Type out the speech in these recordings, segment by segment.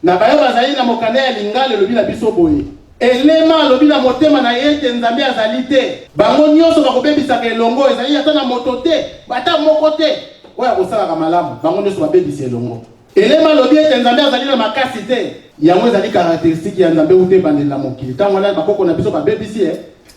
na bayo bazali na mokanda ya lingala lobi na biso boye elema lobi na motema na yete nzambe azali te bango nyonso bakobebisaka elongo ezali ata na moto te bata moko te oyo akosalaka malamu bango nyonso babebisa elongo elema lobi ete nzambe azali na makasi te yango ezali karakteristiki ya nzambe ute ebandela mokili ntango wana bakoko na biso babebisi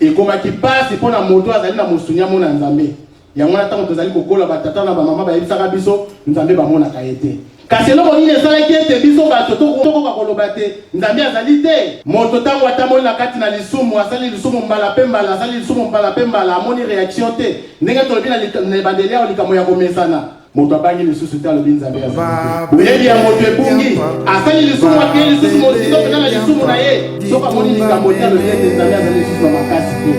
ekomaki pasi mpo na moto azali na mosunya mona nzambe yango wana ntango tozali kokola batata na bamama bayebisaka biso nzambe bamonaka ye te kasi eloko nini esalaki ete biso bato tokoka koloba te nzambe azali te moto ntango atamoli na kati na lisumu asali lisumu mbala mpe mbala asali lisumu mbala mpe mbala amoni réaction te ndenge tolobi na ebandeli awo likambo ya komesana moto abangi lisusu te alobi nzambe azali te boyebi ya moto ebungi asali lisumu akeye lisusu mosindo mpena na lisumu na ye soki amoni likambo te alobi ete nzambe azali lisusu na makasi te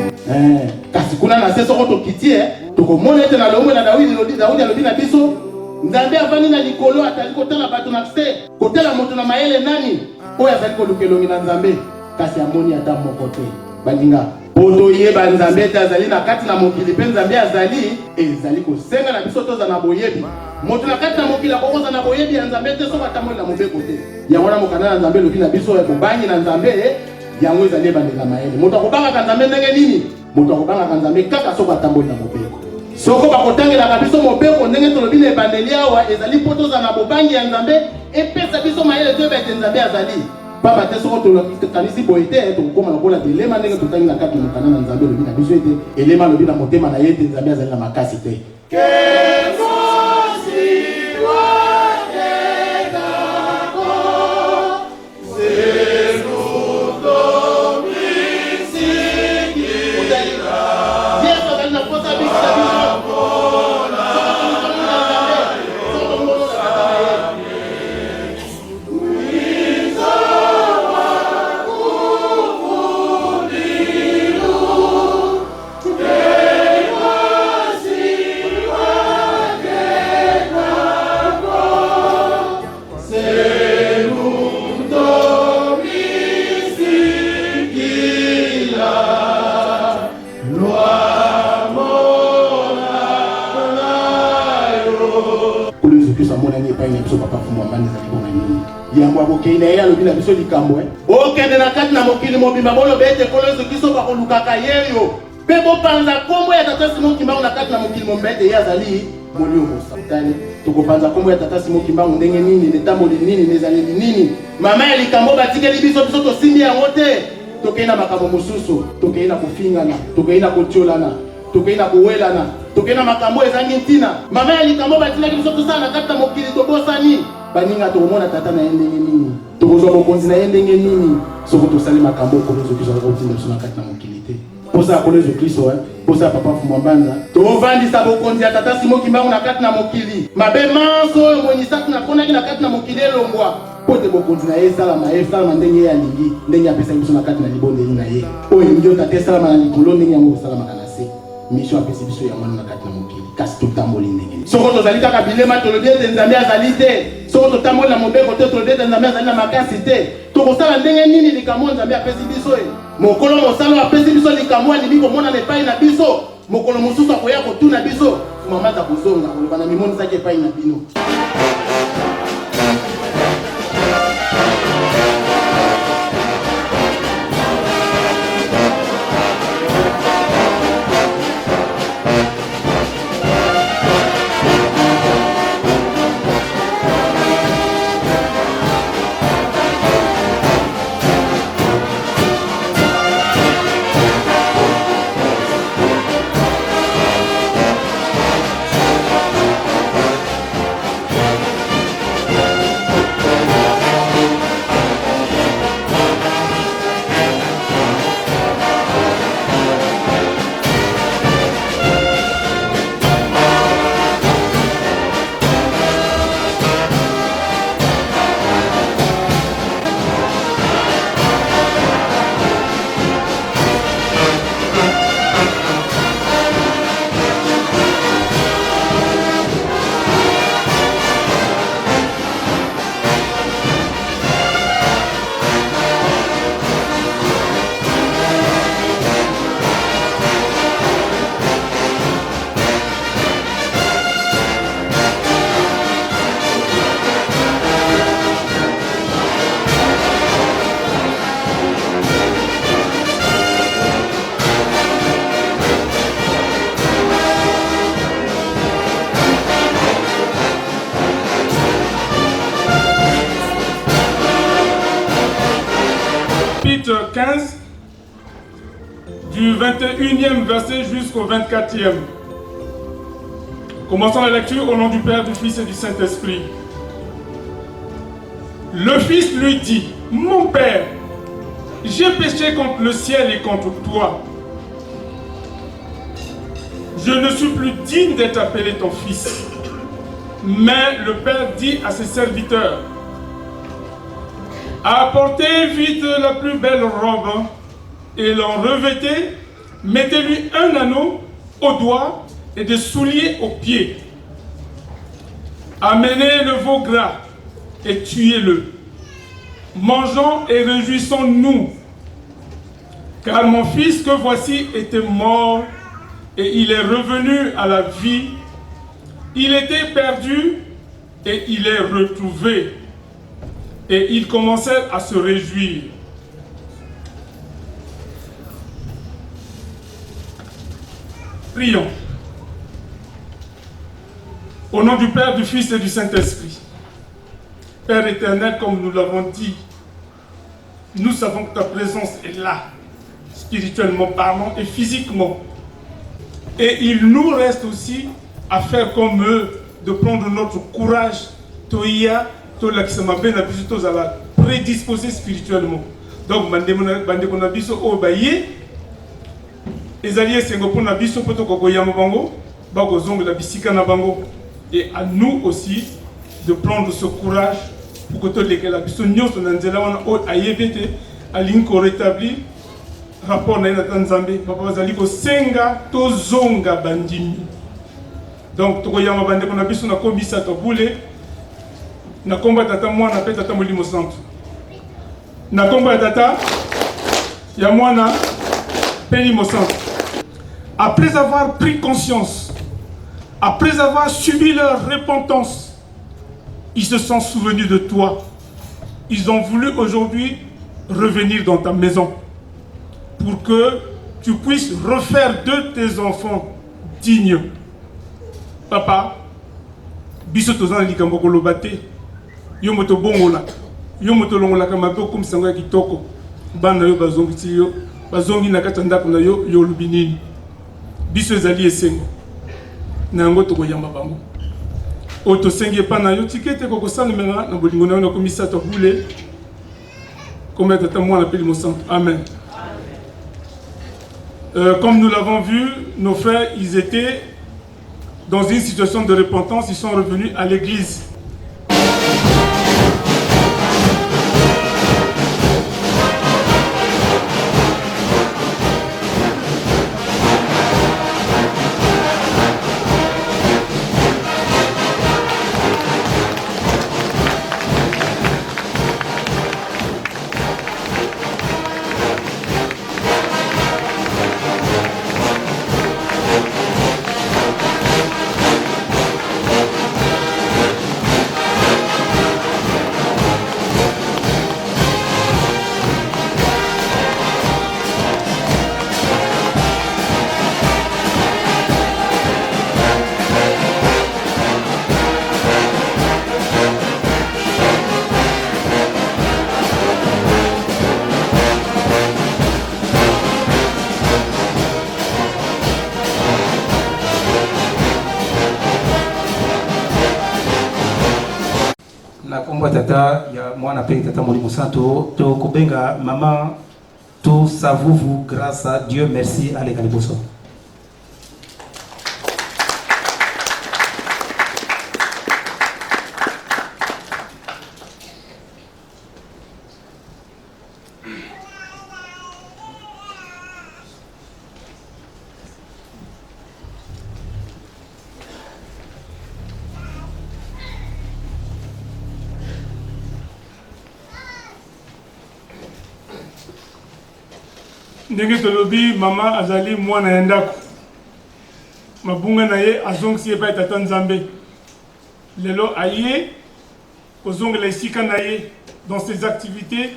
kasi kuna na se soko tokiti tokomona ete na lomwe na Daudi alobi na biso nzambe avandi na likolo atali kotala bato na se kotala moto na mayele nani oyo azali koluka elongi na nzambe kasi amoni ata moko te balinga po toyeba nzambe ete azali na kati na mokili mpe nzambe azali ezali kosenga na biso toza na boyebi moto na kati na mokili akokoza na boyebi ya nzambe te soki atamoli na mobeko te yango wana mokanda na nzambe elobi na biso bobangi na nzambe yango ezali ebandela mayele moto akobangaka nzambe ndenge nini moto akobangaka nzambe kaka soki atamboli na mobeko soko bakotangelaka biso mobeko ndenge tolobi na ebandeli awa ezali mpo toza na bobangi ya nzambe epesa biso mayele toyeba ete nzambe azali pamba te soko tokanisi boye te tokokoma lokola te elema ndenge totangi na kati mokanda na nzambe olobi na biso ete elema alobi na motema na ye ete nzambe azali na makasi te yango abokende ye alobi na biso likambo okende na kati na mokili mobimba boloba ete kolo Yesu Kristo bakolukaka yeyo mpe bopanza kombo ya tata Simon Kimbangu na kati na mokili mobimba ete ye azali molio mosatani tokopanza kombo ya tata Simon Kimbangu ndenge nini netamboli nini nezaleli nini mama ya likambo batikeli biso tosimbi yango te tokei na makambo mosusu tokei na kofingana tokei na kotiolana tokei na kowelana tokei na makambo ezangi ntina mama ya likambo batilaki biso tosala na kati na mokili tobosani baninga tokomona tata na ye ndenge nini tokozwa bokonzi na ye ndenge nini soko tosali makambo okolo Yesu Kristo akotinda biso na kati na mokili te posa ya kolo Yesu Kristo posa ya papa Fumwa Mbanza tovandisa bokonzi ya tata Simon Kimbangu na kati na mokili mabe manso oyo monisaki naponaki na kati na mokili elongwa po te bokonzi na ye esalama ndenge ye alingi ndenge apesaki biso na kati na libondeli na ye oyo elingi oyo tata esalama na likolo ndenge yango kosalamaka na se mission apesi biso yango na kati na mokili kasi totamboli ndenge soko tozali kaka bilema tolobi ete nzambe azali te soko totamboli na mobeko te tolobi ete nzambe azali na makasi te tokosala ndenge nini likambo nzambe apesi biso mokolo mosala apesi biso likambo alingi komonana epai na biso mokolo mosusu akoya kotuna biso mama za kozonga koloba na mimonisaki epai na bino 15, du 21e verset jusqu'au 24e. Commençons la lecture au nom du Père, du Fils et du Saint-Esprit. Le Fils lui dit, « Mon Père, j'ai péché contre le ciel et contre toi. Je ne suis plus digne d'être appelé ton fils. » Mais le Père dit à ses serviteurs, « Apportez vite la plus belle robe et l'en revêtez, mettez-lui un anneau au doigt et des souliers aux pieds. Amenez le veau gras et tuez-le. Mangeons et réjouissons-nous, car mon fils que voici était mort et il est revenu à la vie. Il était perdu et il est retrouvé. » Et ils commencèrent à se réjouir. Prions. Au nom du Père, du Fils et du Saint-Esprit. Père éternel, comme nous l'avons dit, nous savons que ta présence est là, spirituellement parlant et physiquement. Et il nous reste aussi à faire comme eux, de prendre notre courage, toïa, prédisposé spirituellement. Donc, bandeko na biso o baye, ezali esengo pour na biso poto kokoyama bango, bako zonga la bisika na bango. Et à nous aussi de prendre ce courage pour que tout les la biso nyonso na nzela wana o ayebete alinko rétablir rapport na Nzambe, papa bazali ko senga to zonga bandimi. Donc tokoyama bandeko na biso na kombisa to boule. Na komba tata mwana pe tata molimo santo. Na komba tata ya mwana pe limo santo. Après avoir pris conscience, après avoir subi leur repentance, ils se sont souvenus de toi. Ils ont voulu aujourd'hui revenir dans ta maison pour que tu puisses refaire de tes enfants dignes. Papa, biso tozana likambo kolobate. Yo moto bongola, yo moto longola kama to comme sanga kitoko, bana yo bazongi ti yo, bazongi na kati ndako na yo yo lubinini. Biso ezali esengo. Na ngo to koyamba bango. O to sengi pa na yo tikete ko kosalemela na bolingo na yo na komisa to hule. Comme tata moi appelle mon sang. Amen. Comme nous l'avons vu, nos frères, ils étaient dans une situation de repentance, ils sont revenus à l'église. Tata ya mwana pe tata molimo santo to kobenga maman tout ça vous grâce à Dieu merci allez kaliboso. Ndenge tolobi mama azali mwana ya ndako. Mabunga na ye azongisi epai tata Nzambe. Lelo aye kozongela esika na ye dans ses activités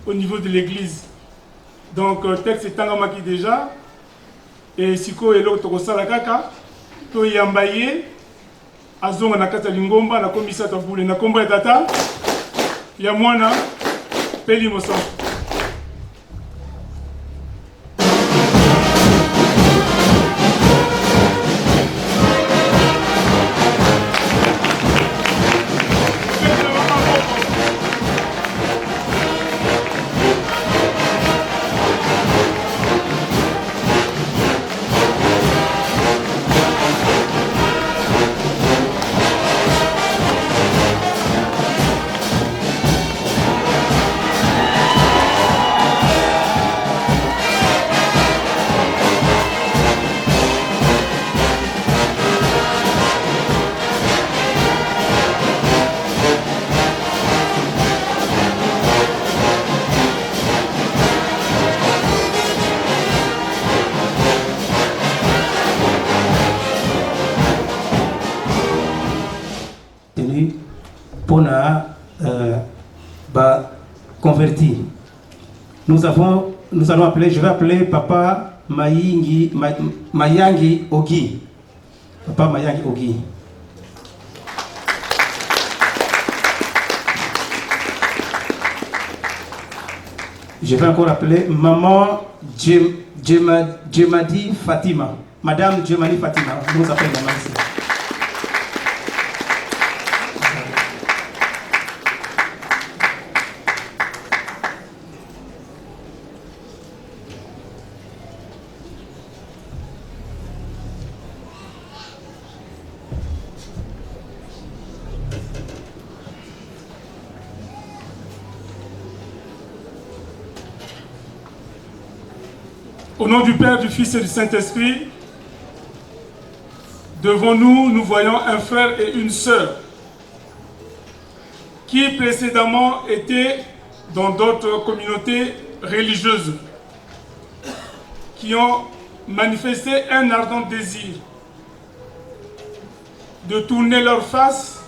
au niveau de l'église. Donc texte etangamaki déjà et siko eloko tokosala kaka to yamba ye azonga na kati ya lingomba na komisa to bule na komba ya tata ya mwana peli mosantu. pour converti. Nous allons appeler, je vais appeler Papa Mayangi Ogi. Papa Mayangi Ogi. Je vais encore appeler Maman Djemadi Fatima. Madame Djemadi Fatima, je vous appelle maman ici. Au nom du Père, du Fils et du Saint-Esprit, devant nous, nous voyons un frère et une sœur qui précédemment étaient dans d'autres communautés religieuses, qui ont manifesté un ardent désir de tourner leur face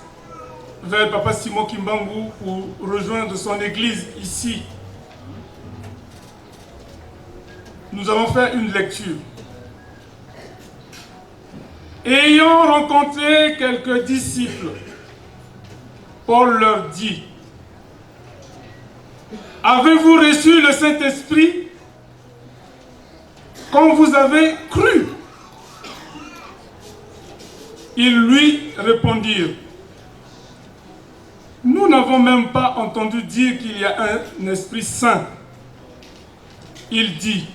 vers Papa Simon Kimbangu pour rejoindre son église ici. Nous allons faire une lecture. Ayant rencontré quelques disciples, Paul leur dit: avez-vous reçu le Saint-Esprit quand vous avez cru? Ils lui répondirent: nous n'avons même pas entendu dire qu'il y a un Esprit Saint. Il dit: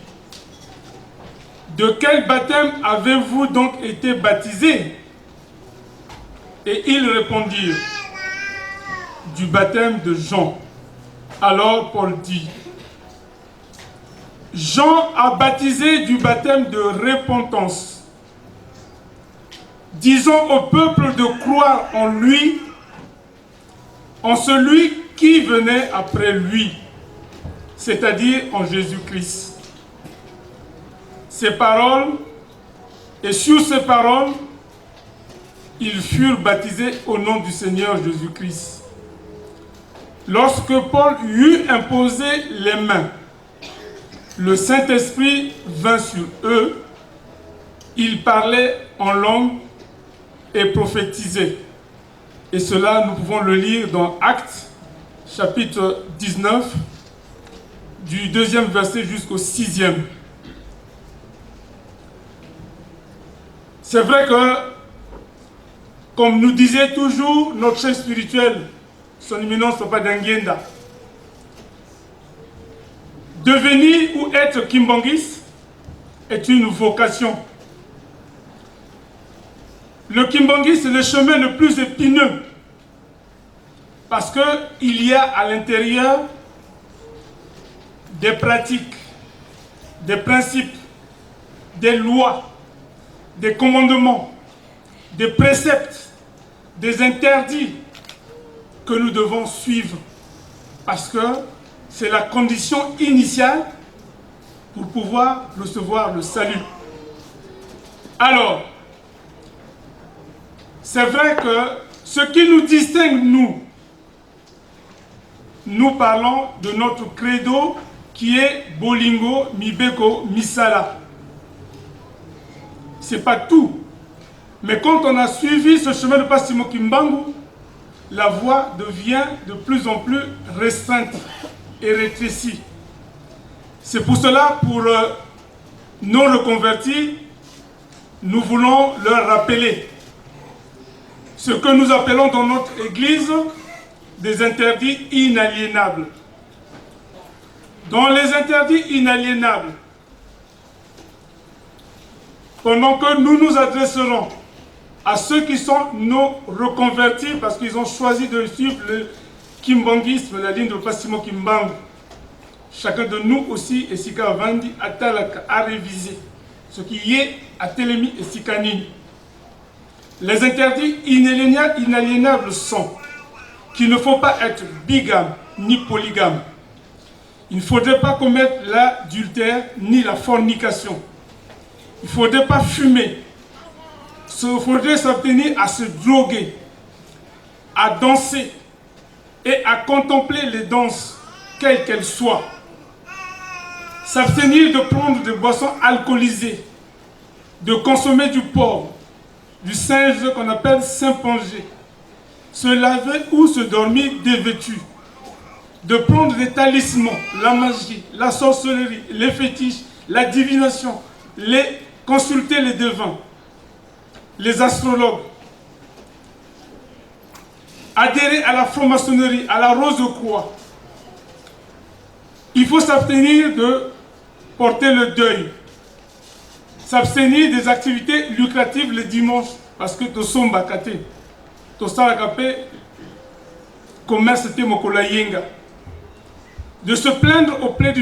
de quel baptême avez-vous donc été baptisés? Et ils répondirent: du baptême de Jean. Alors Paul dit: Jean a baptisé du baptême de repentance, disons au peuple de croire en lui, en celui qui venait après lui, c'est-à-dire en Jésus-Christ. Ces paroles, et sur ces paroles, ils furent baptisés au nom du Seigneur Jésus-Christ. Lorsque Paul eut imposé les mains, le Saint-Esprit vint sur eux, ils parlaient en langue et prophétisaient. Et cela, nous pouvons le lire dans Actes, chapitre 19, du 2e verset jusqu'au 6e. C'est vrai que, comme nous disait toujours notre chef spirituel, son éminence Papa Dangienda, devenir ou être Kimbangis est une vocation. Le Kimbangis est le chemin le plus épineux parce qu'il y a à l'intérieur des pratiques, des principes, des lois, des commandements, des préceptes, des interdits que nous devons suivre parce que c'est la condition initiale pour pouvoir recevoir le salut. Alors, c'est vrai que ce qui nous distingue, nous parlons de notre credo qui est Bolingo, Mibeko, Misala. Ce n'est pas tout. Mais quand on a suivi ce chemin de Passimo Kimbangu, la voie devient de plus en plus restreinte et rétrécie. C'est pour cela, pour nos reconvertis, nous voulons leur rappeler ce que nous appelons dans notre église des interdits inaliénables. Dans les interdits inaliénables, pendant que nous nous adresserons à ceux qui sont nos reconvertis parce qu'ils ont choisi de suivre le kimbangisme, la ligne de Passimo Kimbangu, chacun de nous aussi, et Sika Vandi, à réviser ce qui est à Télémi et Sikanini. Les interdits inaliénables sont qu'il ne faut pas être bigame ni polygame. Il ne faudrait pas commettre l'adultère ni la fornication. Il ne faudrait pas fumer. Il faudrait s'abstenir à se droguer, à danser, et à contempler les danses, quelles qu'elles soient. S'abstenir de prendre des boissons alcoolisées, de consommer du porc, du singe qu'on appelle Saint-Pongé, se laver ou se dormir dévêtu, de prendre des talismans, la magie, la sorcellerie, les fétiches, la divination, consulter les devins, les astrologues, adhérer à la franc-maçonnerie, à la Rose-Croix. Il faut s'abstenir de porter le deuil, s'abstenir des activités lucratives le dimanche, parce que tu sommes bakate, tu salakapé, commerce te mokola yenga. De se plaindre auprès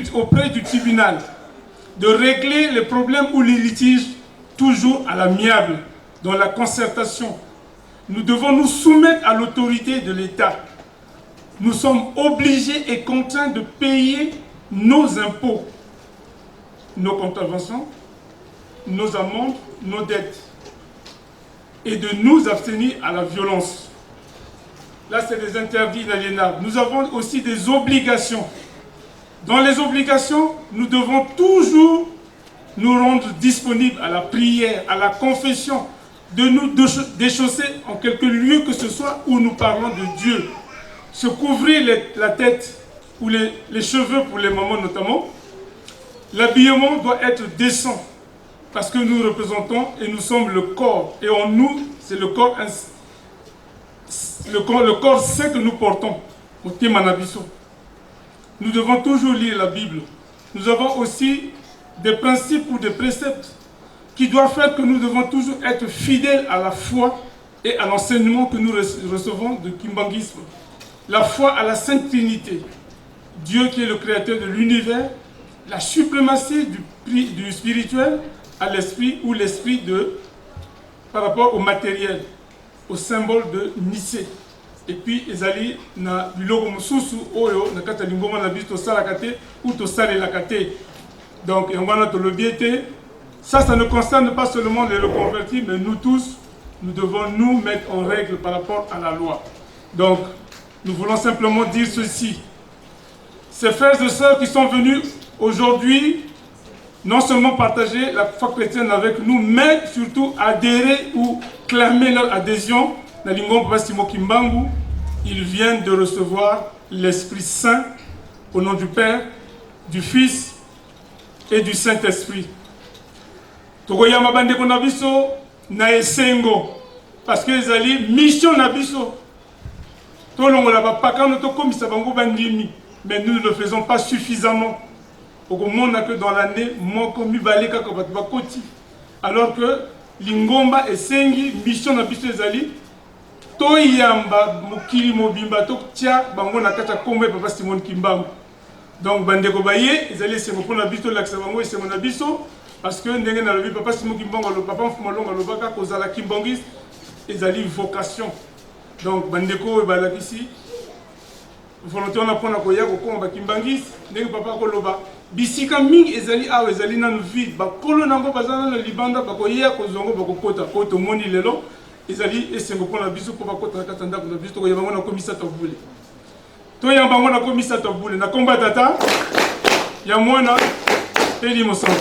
du tribunal, de régler les problèmes ou les litiges toujours à l'amiable, dans la concertation. Nous devons nous soumettre à l'autorité de l'État. Nous sommes obligés et contraints de payer nos impôts, nos contraventions, nos amendes, nos dettes, et de nous abstenir à la violence. Là, c'est des interdits inaliénables. Nous avons aussi des obligations. Dans les obligations, nous devons toujours nous rendre disponibles à la prière, à la confession, de nous déchausser en quelque lieu que ce soit où nous parlons de Dieu. Se couvrir la tête ou les cheveux pour les mamans notamment. L'habillement doit être décent parce que nous représentons et nous sommes le corps. Et en nous, c'est le corps saint que nous portons. Au Timanabiso. Nous devons toujours lire la Bible. Nous avons aussi des principes ou des préceptes qui doivent faire que nous devons toujours être fidèles à la foi et à l'enseignement que nous recevons de Kimbanguisme. La foi à la Sainte Trinité, Dieu qui est le créateur de l'univers, la suprématie du spirituel à l'esprit ou l'esprit par rapport au matériel, au symbole de Nicée. Et puis, ezali na biloko mususu oyo na kata lingoma na biso salakate ou to salelakate. Donc, on va notre lebiété. Ça ne concerne pas seulement les reconvertis, mais nous tous, nous devons nous mettre en règle par rapport à la loi. Donc, nous voulons simplement dire ceci. Ces frères et sœurs qui sont venus aujourd'hui, non seulement partager la foi chrétienne avec nous, mais surtout adhérer ou clamer leur adhésion. Ils viennent de recevoir l'Esprit Saint au nom du Père, du Fils et du Saint-Esprit. Togoyama bandeko na biso na esengo parce que ezali mission na biso. Tolongola ba pakano to komisa bango bandimi, mais nous ne le faisons pas suffisamment. Okomona que dans l'année moko mibale kaka bato bakoti alors que lingomba esengi mission na biso ezali toyamba mokili mobimba to tia bango na kata kombe papa Simon Kimbangu. Donc bandeko baye ezali esengo pona biso lakisa bango esengo na biso parce que ndenge na lobi papa Simon Kimbangu le papa Mfumalonga lobaka kozala Kimbangis ezali vocation. Donc bandeko balakisi volonté on apprend à koya ko komba Kimbangis ndenge papa ko loba bisika mingi ezali awa ezali nanu vide ba kolo nango bazana na libanda ba koya ko zongo ba ko kota ko to moni lelo ezali esengo pona biso ko ba kota na katanda ko biso ko yamba na komisa to bule to yamba na komisa to bule na komba tata ya mwana peli mosango.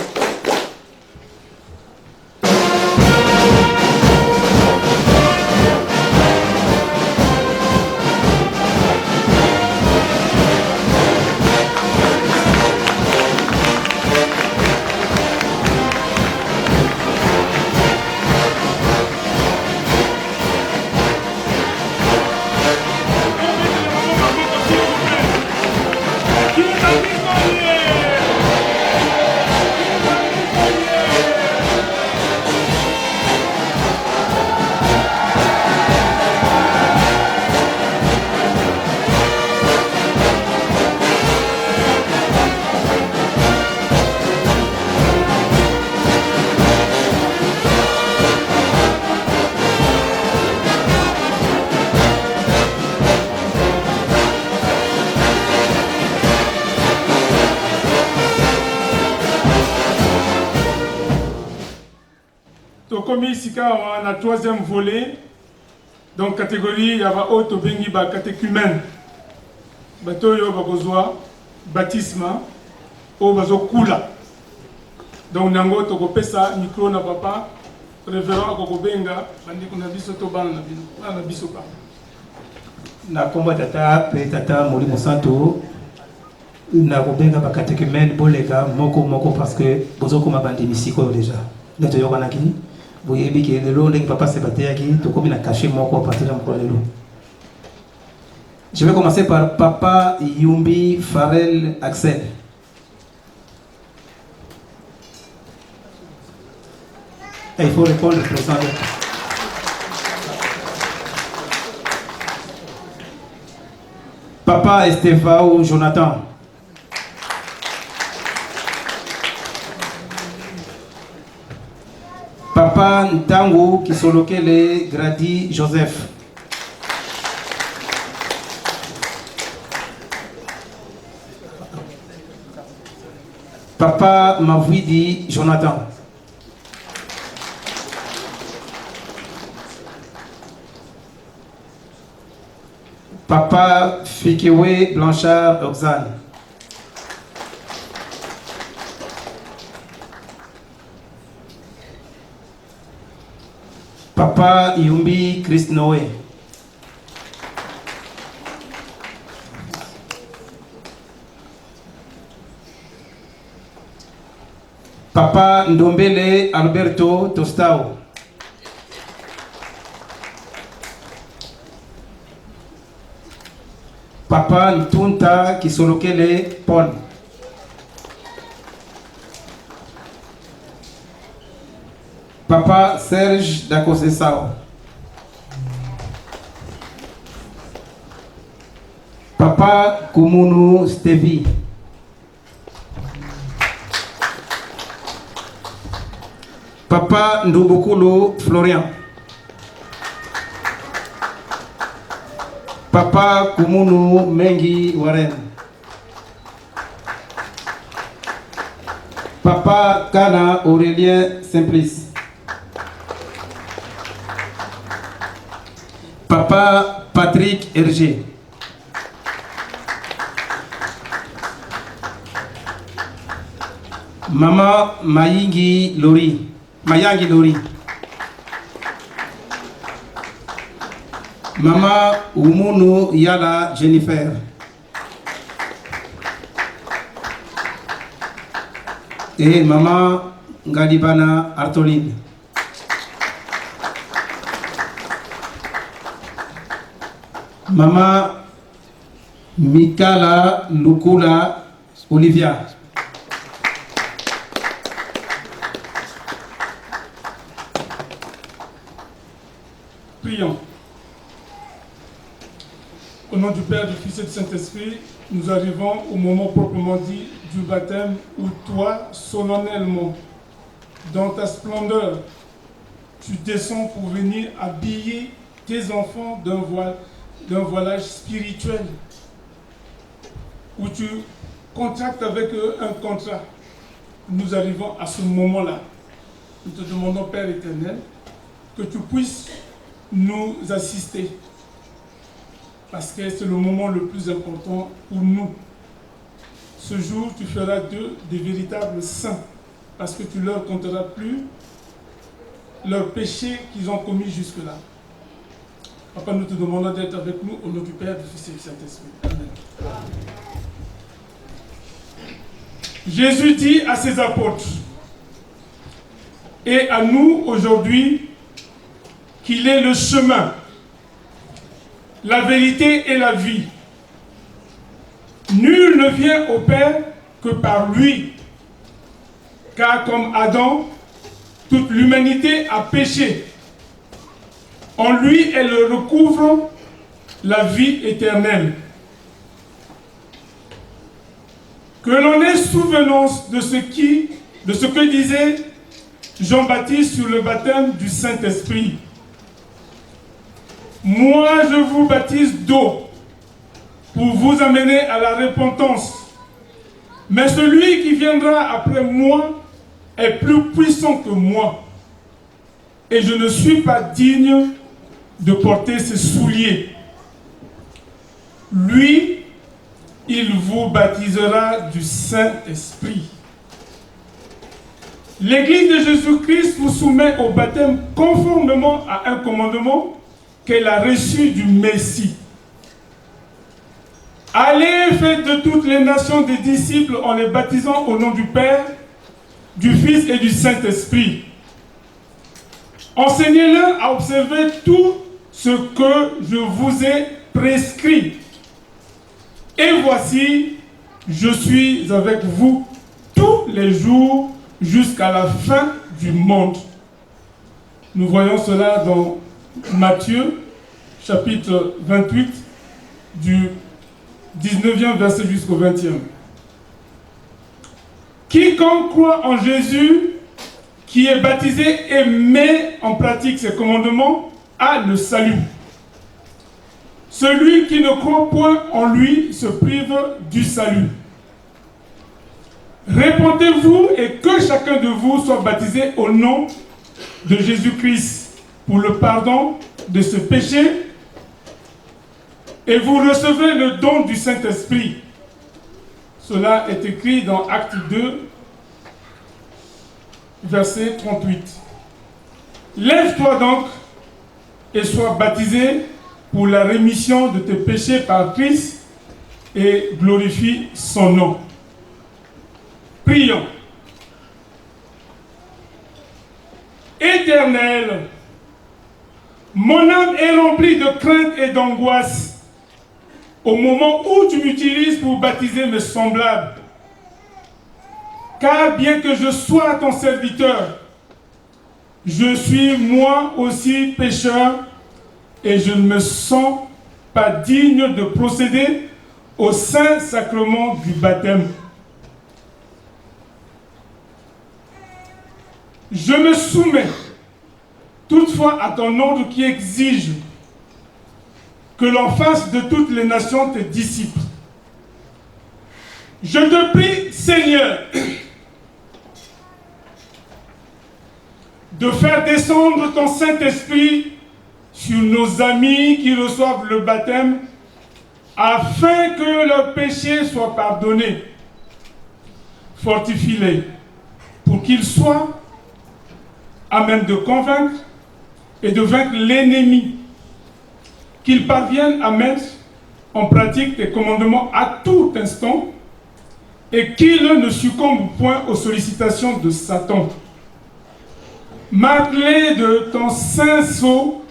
Comme ici, on a troisième volet, donc catégorie, il y a autre bengi ba catéchumène. bato yo bakozwa baptême o bazokula. Donc nango tokopesa micro na papa révérend akokobenga bandeko na biso to bana na biso pa. Na komba tata pe tata Molimo Santo na kobenga ba catéchumène boleka moko parce que bozoko mabandi misiko déjà. Neto yokana ki boyebi ke lelo ndenge papa se bateyaki to komi na caché moko à partir de mkolelo. Je vais commencer par papa Yumbi Farel Axel. Et il faut répondre au président. Papa Estevao Jonathan. Papa Ntango Kisolokele Grady Joseph. Papa Mavidi Jonathan. Papa Fikewe Blanchard Oxane. Papa Yumbi Chris Noé. Papa Ndombele Alberto Tostao. Papa Ntunta Kisolokele Paul. Papa Serge Dakosesao. Papa Kumunu Stevi. Papa Ndubukulu Florian. Papa Kumunu Mengi Warren. Papa Kana Aurélien Simplice. Papa Patrick Hergé. Maman Mayangi Lori. Maman Umunu Yala Jennifer. Et maman Ngalibana Artoline. Maman Mikala Lukula Olivia. Prions. Au nom du Père, du Fils et du Saint-Esprit, nous arrivons au moment proprement dit du baptême où toi, solennellement, dans ta splendeur, tu descends pour venir habiller tes enfants d'un voilage spirituel, où tu contractes avec eux un contrat. Nous arrivons à ce moment-là. Nous te demandons, Père éternel, que tu puisses nous assister. Parce que c'est le moment le plus important pour nous. Ce jour, tu feras d'eux des véritables saints, parce que tu ne leur compteras plus leurs péchés qu'ils ont commis jusque-là. Papa, nous te demandons d'être avec nous au nom du Père, du Fils et du Saint-Esprit. Amen. Jésus dit à ses apôtres et à nous aujourd'hui qu'il est le chemin, la vérité et la vie. Nul ne vient au Père que par lui, car comme Adam, toute l'humanité a péché. En lui, elle recouvre la vie éternelle. Que l'on ait souvenance de ce que disait Jean-Baptiste sur le baptême du Saint-Esprit. Moi, je vous baptise d'eau pour vous amener à la repentance. Mais celui qui viendra après moi est plus puissant que moi. Et je ne suis pas digne de porter ses souliers. Lui, il vous baptisera du Saint-Esprit. L'Église de Jésus-Christ vous soumet au baptême conformément à un commandement qu'elle a reçu du Messie. Allez, faites de toutes les nations des disciples en les baptisant au nom du Père, du Fils et du Saint-Esprit. Enseignez-leur à observer tout ce que je vous ai prescrit. Et voici, je suis avec vous tous les jours jusqu'à la fin du monde. Nous voyons cela dans Matthieu, chapitre 28, du 19e verset jusqu'au 20e. Quiconque croit en Jésus, qui est baptisé et met en pratique ses commandements, a le salut. Celui qui ne croit point en lui se prive du salut. Répentez-vous et que chacun de vous soit baptisé au nom de Jésus-Christ pour le pardon de ce péché et vous recevrez le don du Saint-Esprit. Cela est écrit dans Acte 2, verset 38. Lève-toi donc et sois baptisé pour la rémission de tes péchés par Christ et glorifie son nom. Prions. Éternel, mon âme est remplie de crainte et d'angoisse au moment où tu m'utilises pour baptiser mes semblables. Car bien que je sois ton serviteur, je suis moi aussi pécheur et je ne me sens pas digne de procéder au saint sacrement du baptême. Je me soumets toutefois à ton ordre qui exige que l'on fasse de toutes les nations tes disciples. Je te prie, Seigneur, de faire descendre ton Saint-Esprit sur nos amis qui reçoivent le baptême, afin que leurs péchés soient pardonnés. Fortifie-les pour qu'ils soient à même de convaincre et de vaincre l'ennemi, qu'ils parviennent à mettre en pratique tes commandements à tout instant et qu'ils ne succombent point aux sollicitations de Satan. Marque-les de ton saint sceau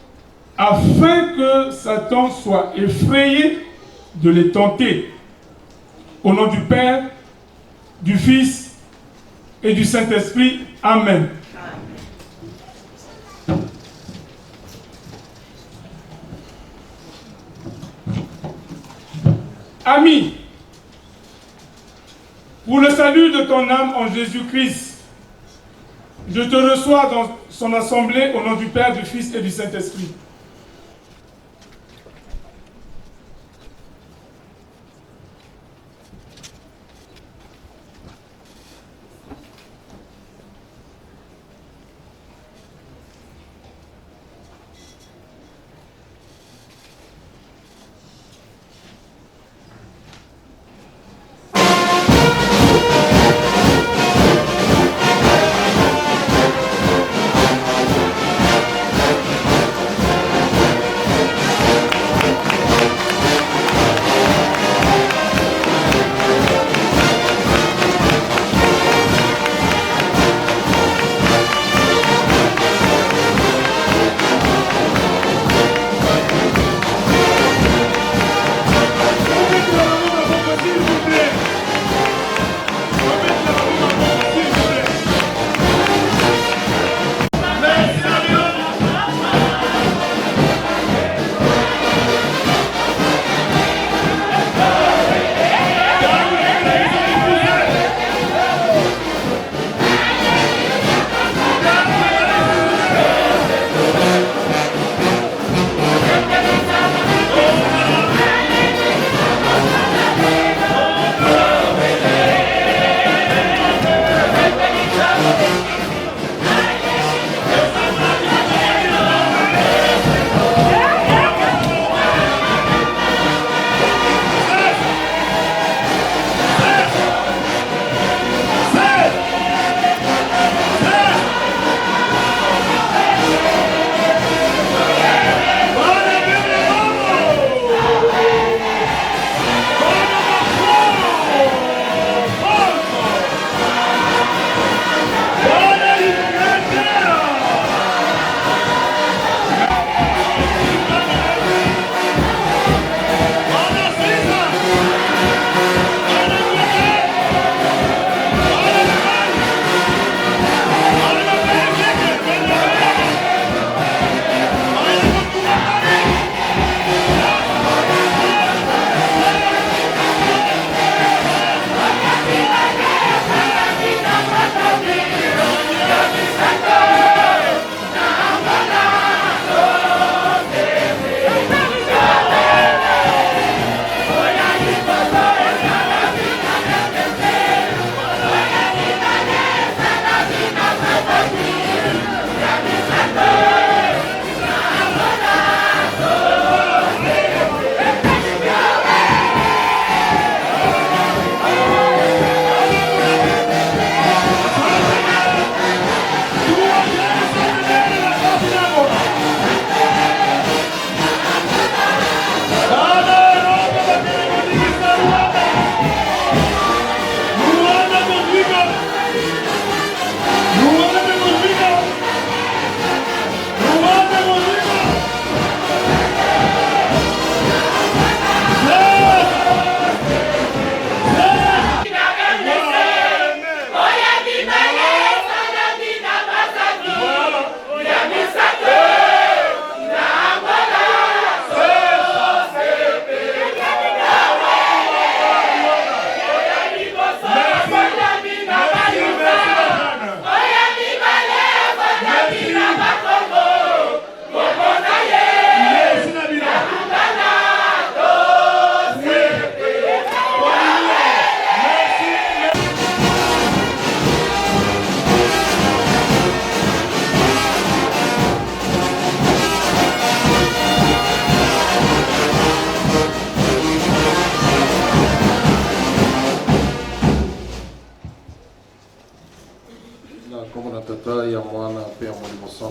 afin que Satan soit effrayé de les tenter. Au nom du Père, du Fils et du Saint-Esprit. Amen. Amis, pour le salut de ton âme en Jésus-Christ, je te reçois dans son assemblée au nom du Père, du Fils et du Saint-Esprit.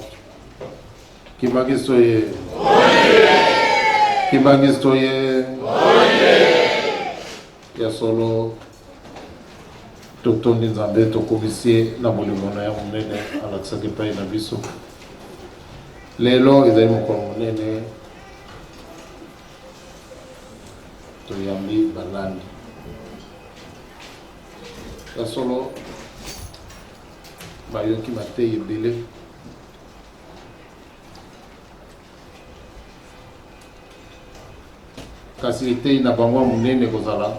Mosantu. Kimangistoye. Kimangistoye. Ya solo totondi nzambe tokomisie na molimo na ya monene alakisaki epai na biso. Lelo ezali mokolo monene toyambi balandi. Ya solo bayoki matei ebele kasi etei na bango monene kozala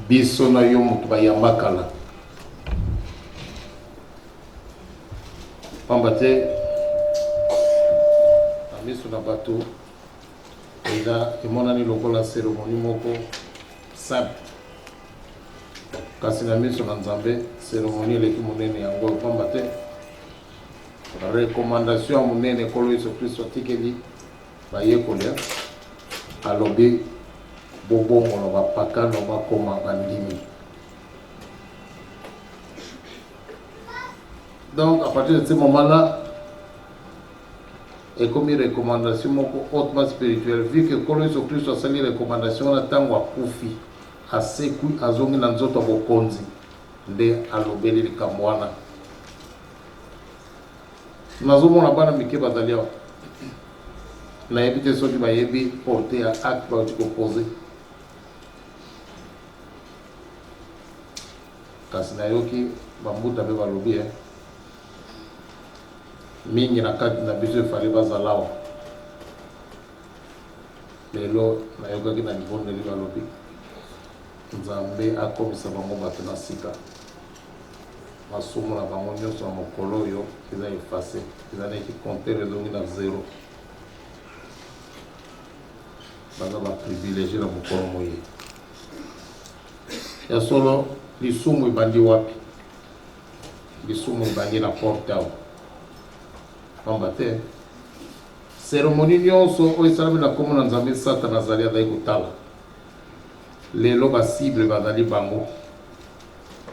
biso na yo moto bayambakala pamba te na miso na bato eza emonani lokola seremoni moko simple, kasi na miso na nzambe seremoni eleki monene yango pamba te recommandation ya monene ekolo Yesu Kristo atikeli bayekolia alobi bobongola bapakano bakoma bandimi. Donc à partir de ce moment-là, et comme une recommandation hautement spirituelle, vu que Kolo Yesu Kristo a sali recommandation na tango akufi asekui azongi na nzoto bokonzi nde alobeli likambo wana. Nazomona bana mike bazali awa nayebi te soki bayebi porte ya acte bauti kopose, kasi nayoki bambuta mpe balobi mingi na kati na biso efali bazala awa. Lelo nayokaki na libondeli balobi nzambe akomisa bango bato na sika, masumu na bango nyonso na mokolo oyo eza efase, eza neti compteur ezongi na zero, baza baprivilégie na mokolo moye. Ya solo lisumu ebandi wapi? Lisumu ebandi na porte awa pamba te seremoni nyonso oyo esalami na kombo na nzambe Satana azali azali kotala. Lelo basible bazali bango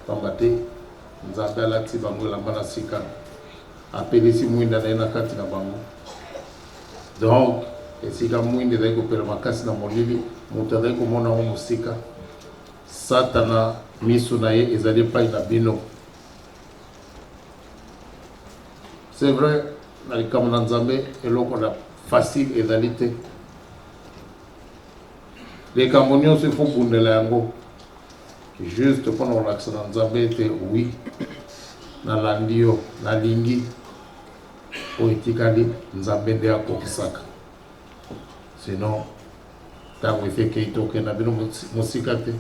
pamba te nzambe alati bango elamba na sika, apelisi mwinda na ye na kati na bango. Donc esika mwinda ezali kopela makasi na molili, moto azali komona ngo mosika. Satana miso na ye ezali epai na bino. C'est vrai, na likambo na nzambe eloko na facile ezali te. Likambo nyonso ifo bundela yango juste mpona kolakisa na nzambe ete oui nalandi yo nalingi oyo etikali nzambe nde akokisaka, sinon ntango efekei tokenda bino mosika te.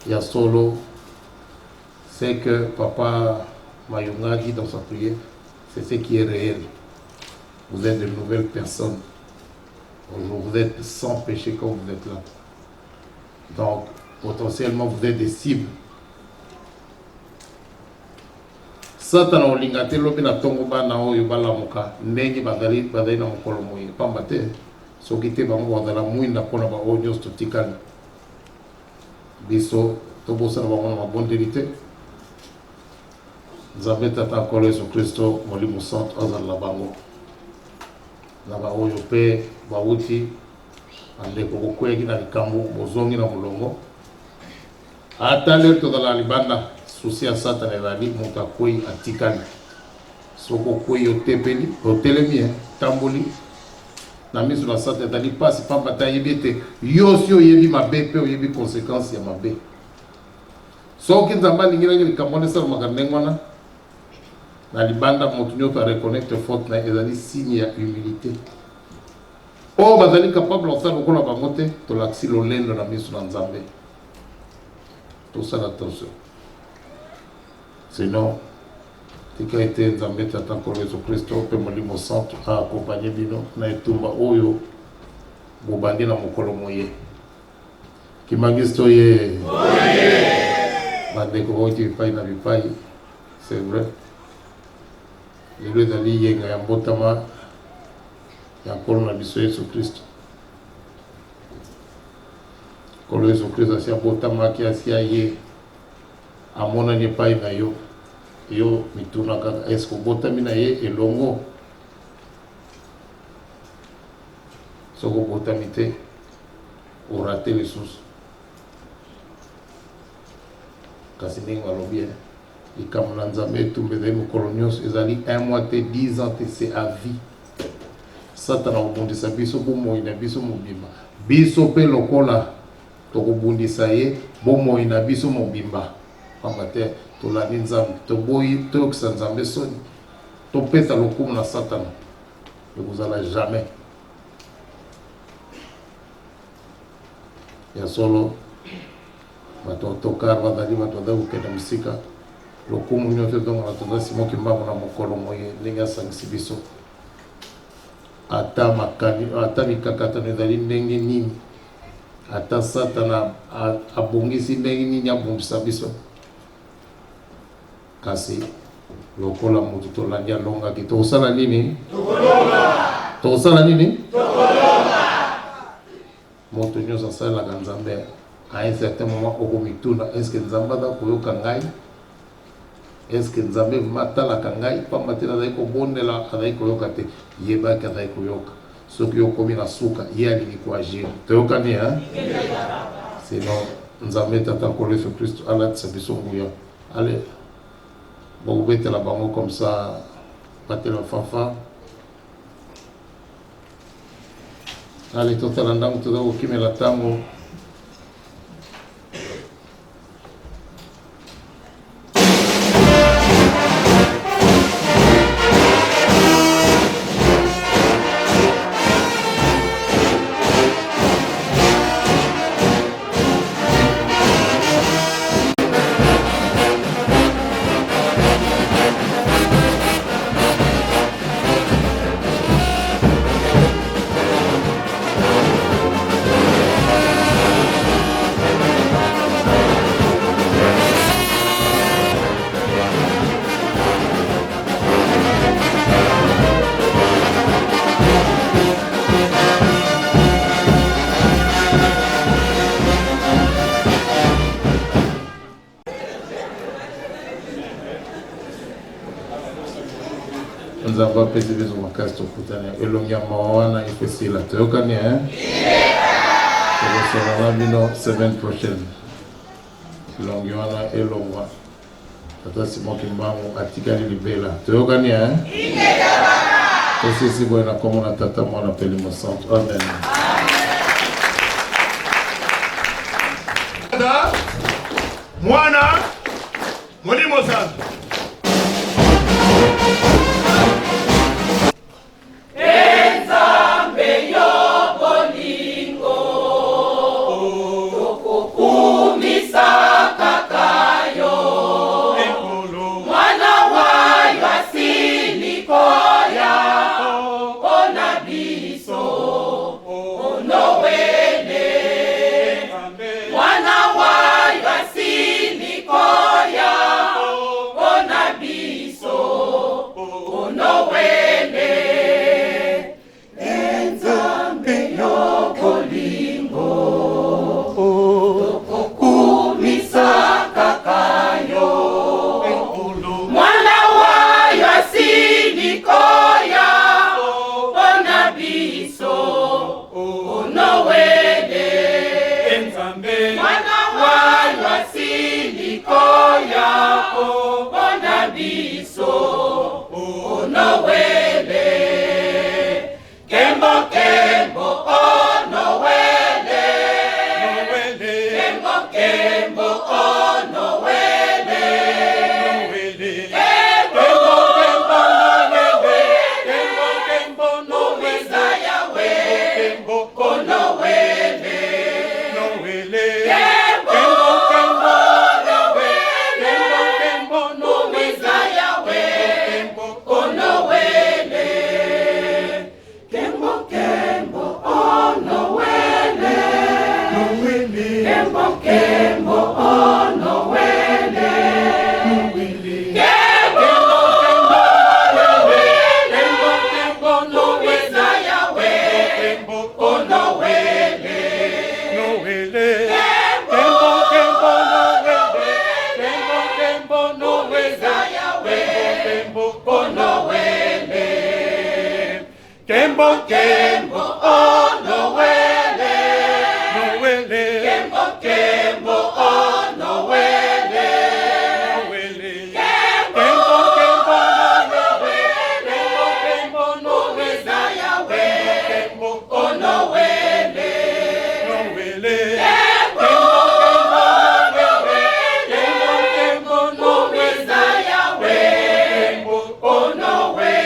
Ya solo c'est que Papa Mayunga dit dans sa prière, c'est ce qui est réel. Vous êtes de nouvelles personnes. Vous êtes sans péché comme vous êtes là. Donc, potentiellement, vous êtes des cibles. Satan olingate lobi na tongo bana oyo balamuka ndenge bazali na mokolo moye pamba te soki te bango bazala mwinda mpona baoyo nyonso totikali biso tobosana bango na mabondeli te. Nzambe tata Nkolo Yesu Kristo molimo santo azala bango na baoyo mpe bauti andeko kokweyaki na likambo bozongi na molongo ata lelo tozala libanda susi ya Satana ezali moto akwei atikali. Soko okwei otepeli otelemi tamboli na miso na Satana ezali mpasi pamba te ayebi ete yo si oyebi mabe mpe oyebi conséquence ya mabe. Soki Nzambe alingelaki likambo wana esalamaka ndenge wana na libanda moto nyonso areconnecte faute na ezali signe ya humilité. Oyo bazali capable osala lokola bango te tolakisi lolendo na miso na Nzambe. Tosala attention, sinon tika ete Nzambe tata Nkolo Yesu Kristo mpe molimo santo aakompanye bino na etumba oyo bobandi na mokolo moye. Kimangisi toye bandeko bauti bipai na bipai, c'est vrai. Lelo ezali yenga ya mbotama ya nkolo na biso Yesu Kristo. Nkolo Yesu Kristo asi abotamaki asi aye amonani epai na yo yo mituna kaka est-ce que botami na ye elongo soko botami te orate lisusu kasi ndenge balobi likambo na nzambe etumba ezali mokolo nyonso ezali 1 mois te 10 ans te c'est à vie satana kobundisa biso bomoi na biso mobimba biso mpe lokola tokobundisa ye bomoi na biso mobimba pamba te tolandi nzambe toboyi toyokisa nzambe soni topesa lokumu na satana ekozala jamais ya solo bato tokar bazali bato baza kokende mosika lokumu nyonso ezongana toza simoki mbango na mokolo moye ndenge asangisi biso ata mikakatano ezali ndenge nini ata satana abongisi ndenge nini abongisa biso kasi lokola mutu tolandi alongaki tokosala nini tokosala nini moto nyonso asalelaka nzambe à un certain moment okomituna est-ce que nzambe aza koyoka ngai est-ce que nzambe matalaka ngai pamba te nazali kobondela azali koyoka te yebaki azali koyoka soki okomi na suka ye alingi koagir toyokani sinon nzambe tata nkolo yesu kristo alatisa biso nguya ale bokobetela bango comme ça batela fanfare ale totala ndango toza kokimela ntango nzambe apesi biso makasi tokutani elongi ya mawa wana efesila toyokani tokosolana bino semaine prochaine elongi wana elongwa tata simoki mbangu atikali libela toyokani tosisi boye na kombo na tata mwana mpe limo santo amen mwana molimo santo Mwana wa Yasini koya Kembo, Kembo, oh Noele, Noele, Kembo, Kembo, oh Noele, Noele, Kembo, Kembo, Noele, Kembo, Noele, Kembo, oh Noele, Noele, Kembo, Kembo, Noele, Kembo, oh Noele.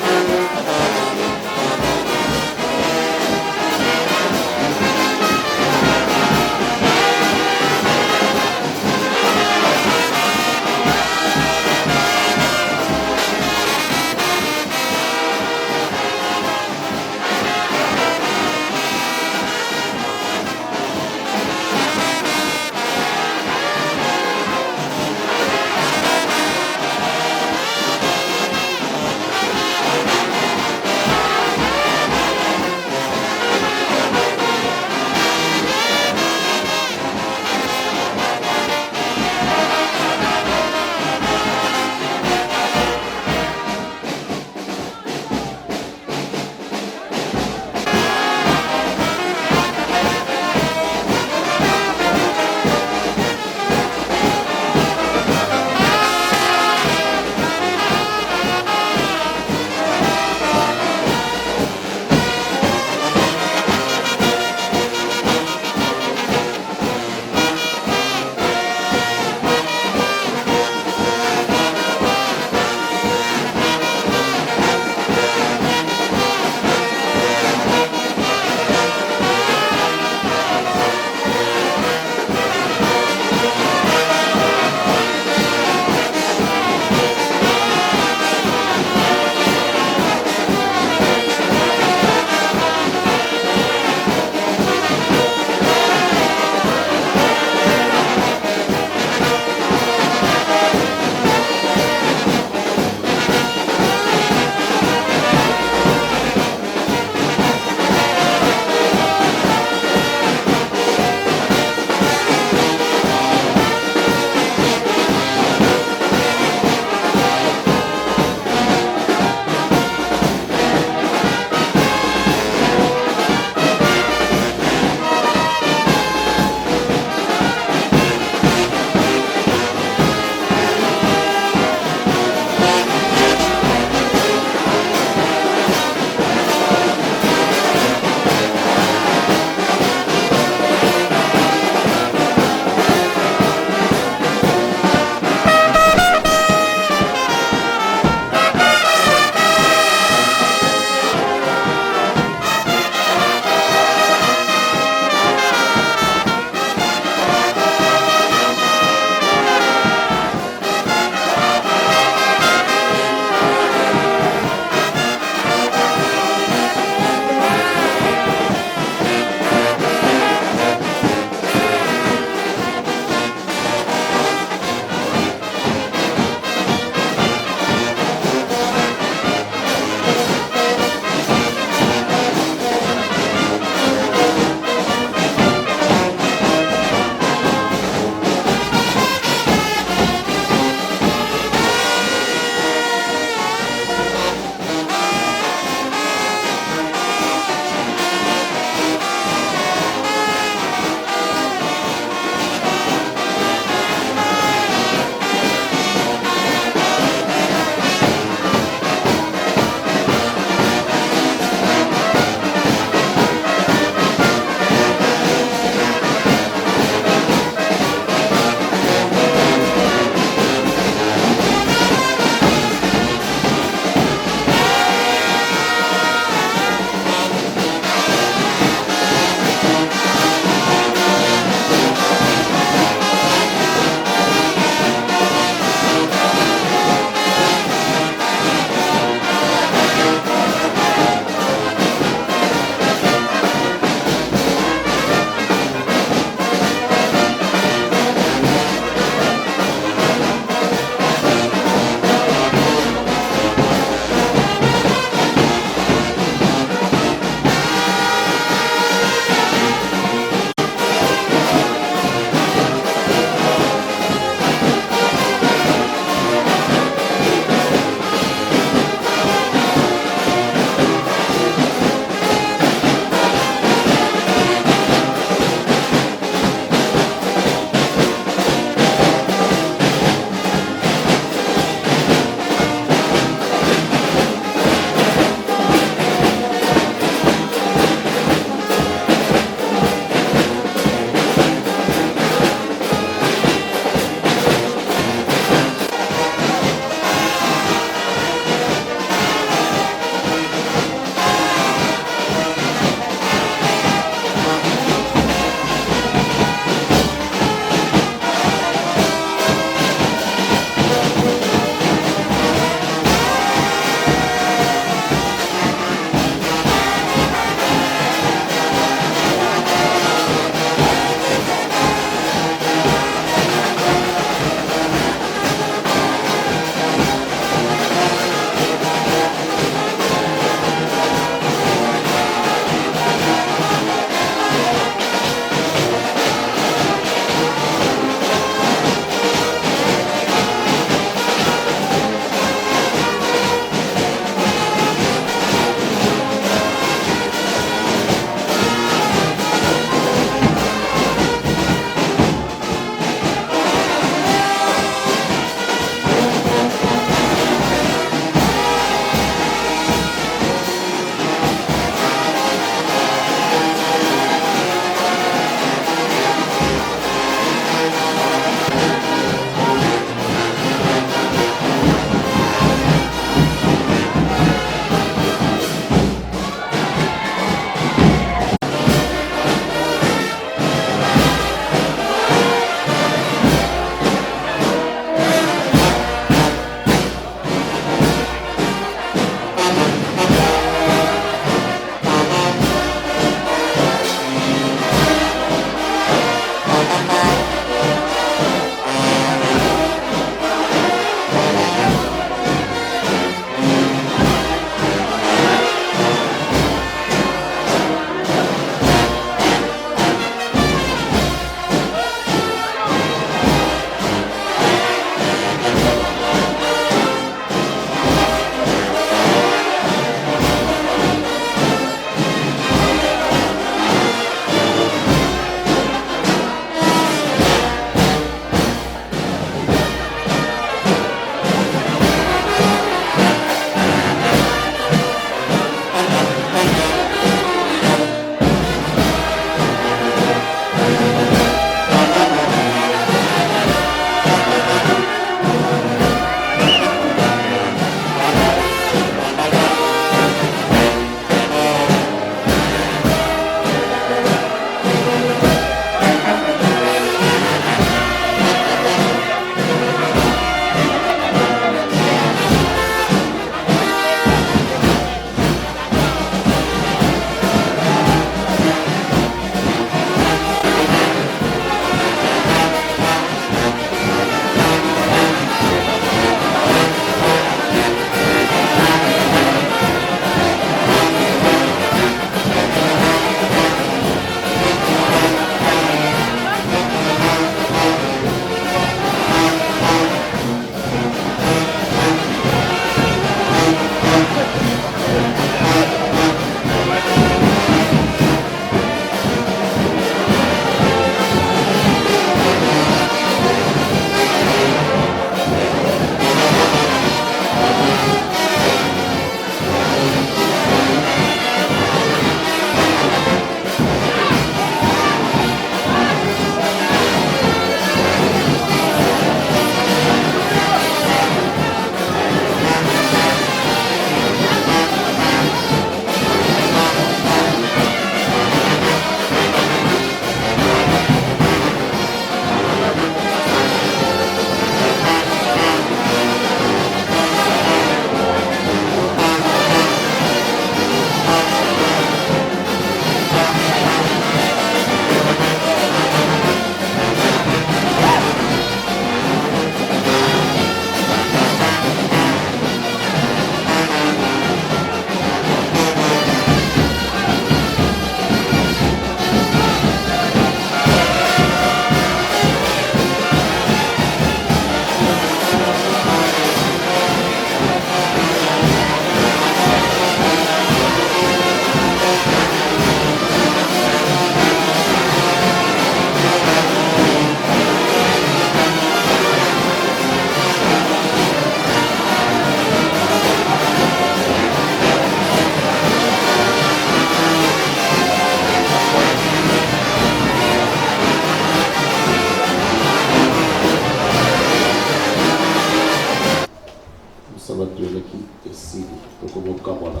sabato eleki esili tokobokamwana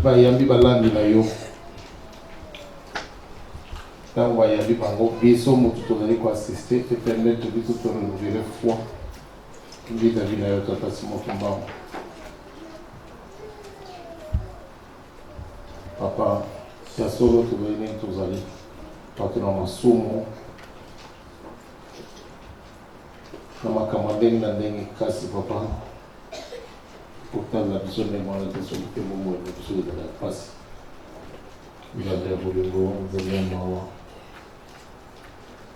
bayambi balandi na yo ntango bayambi bango biso motu tozali koassiste epermettre biso torenouveler foi vis-à-vis na yo tata Simoki Mbangu. Papa ya solo tozali nini tozali bato na masumu na makambo ndenge na ndenge kasi papa pourtant la biso ndenge wana te soki te momoene biso ezala ya pasi nzambe ya bolingo nzambe ya mawa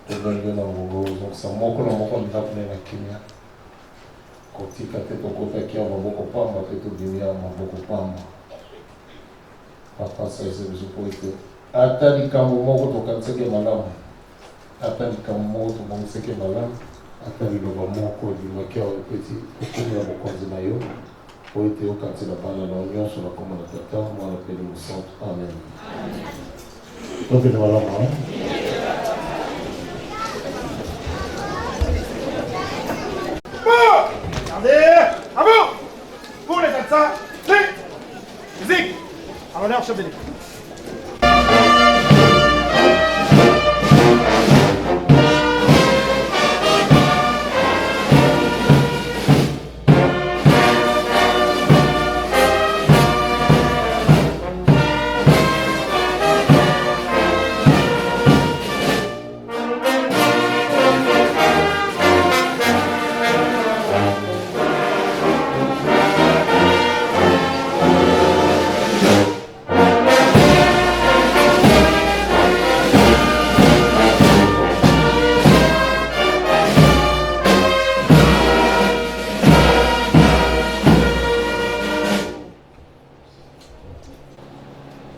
tozongi na mongo ozongisa moko na moko ndako nde na kimia kotika te tokotaki ya maboko pamba te tobimi ya maboko pamba papa saise biso po ete ata likambo moko tokanisaki malamu ata likambo moko tomonisaki malamu ata liloba moko elimaki awa epeti okomi ya mokonzi na yo po ete okanisela bana na yo nyonso na kombo na tata mwana pe Molimo Santo. Amen. Tokende malamu Regardez, à vous. Pour les Alsaces, musique. À l'honneur, chef de l'équipe.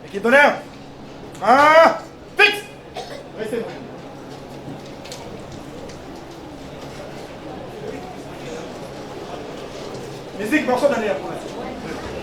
Équipe d'honneur. Fixe. Restez. Musique, morceau d'honneur pour l'instant.